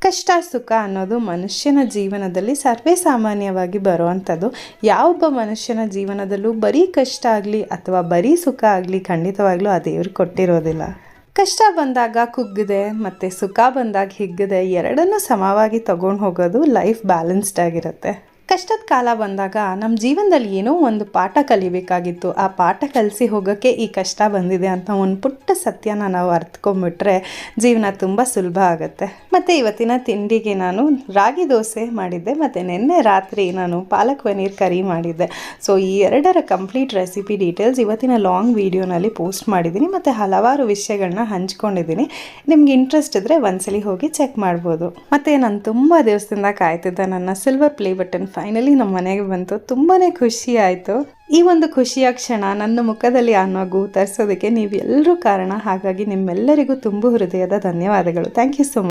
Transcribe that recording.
ಕಷ್ಟ ಸುಖ ಅನ್ನೋದು ಮನುಷ್ಯನ ಜೀವನದಲ್ಲಿ ಸರ್ವೇ ಸಾಮಾನ್ಯವಾಗಿ ಬರುವಂಥದ್ದು. ಯಾವೊಬ್ಬ ಮನುಷ್ಯನ ಜೀವನದಲ್ಲೂ ಬರೀ ಕಷ್ಟ ಆಗಲಿ ಅಥವಾ ಬರೀ ಸುಖ ಆಗಲಿ ಖಂಡಿತವಾಗ್ಲೂ ಆ ದೇವ್ರು ಕೊಟ್ಟಿರೋದಿಲ್ಲ. ಕಷ್ಟ ಬಂದಾಗ ಕುಗ್ಗದೆ ಮತ್ತು ಸುಖ ಬಂದಾಗ ಹಿಗ್ಗದೆ ಎರಡನ್ನೂ ಸಮವಾಗಿ ತಗೊಂಡು ಹೋಗೋದು ಲೈಫ್ ಬ್ಯಾಲೆನ್ಸ್ಡ್ ಆಗಿರುತ್ತೆ. ಕಷ್ಟದ ಕಾಲ ಬಂದಾಗ ನಮ್ಮ ಜೀವನದಲ್ಲಿ ಏನೋ ಒಂದು ಪಾಠ ಕಲಿಬೇಕಾಗಿತ್ತು, ಆ ಪಾಠ ಕಲಿಸಿ ಹೋಗೋಕ್ಕೆ ಈ ಕಷ್ಟ ಬಂದಿದೆ ಅಂತ ಒಂದು ಪುಟ್ಟ ಸತ್ಯನ ನಾವು ಅರ್ಥಕೊಂಡ್ಬಿಟ್ರೆ ಜೀವನ ತುಂಬ ಸುಲಭ ಆಗುತ್ತೆ. ಮತ್ತು ಇವತ್ತಿನ ತಿಂಡಿಗೆ ನಾನು ರಾಗಿ ದೋಸೆ ಮಾಡಿದ್ದೆ ಮತ್ತು ನಿನ್ನೆ ರಾತ್ರಿ ನಾನು ಪಾಲಕ್ ಪನ್ನೀರ್ ಕರಿ ಮಾಡಿದ್ದೆ. ಸೊ ಈ ಎರಡರ ಕಂಪ್ಲೀಟ್ ರೆಸಿಪಿ ಡೀಟೇಲ್ಸ್ ಇವತ್ತಿನ ಲಾಂಗ್ ವೀಡಿಯೋನಲ್ಲಿ ಪೋಸ್ಟ್ ಮಾಡಿದ್ದೀನಿ ಮತ್ತು ಹಲವಾರು ವಿಷಯಗಳನ್ನ ಹಂಚ್ಕೊಂಡಿದ್ದೀನಿ. ನಿಮ್ಗೆ ಇಂಟ್ರೆಸ್ಟ್ ಇದ್ದರೆ ಒಂದ್ಸಲಿ ಹೋಗಿ ಚೆಕ್ ಮಾಡ್ಬೋದು. ಮತ್ತು ನಾನು ತುಂಬ ದಿವಸದಿಂದ ಕಾಯ್ತಿದ್ದೆ ನನ್ನ ಸಿಲ್ವರ್ ಪ್ಲೇ ಬಟನ್ ಫೈನಲಿ ನಮ್ಮ ಮನೆಗೆ ಬಂತು. ತುಂಬಾ ಖುಷಿ ಆಯಿತು. ಈ ಒಂದು ಖುಷಿಯ ಕ್ಷಣ ನನ್ನ ಮುಖದಲ್ಲಿ ಆ ನಗು ತರಿಸೋದಕ್ಕೆ ನೀವೆಲ್ಲರೂ ಕಾರಣ. ಹಾಗಾಗಿ ನಿಮ್ಮೆಲ್ಲರಿಗೂ ತುಂಬ ಹೃದಯದ ಧನ್ಯವಾದಗಳು. Thank you so much.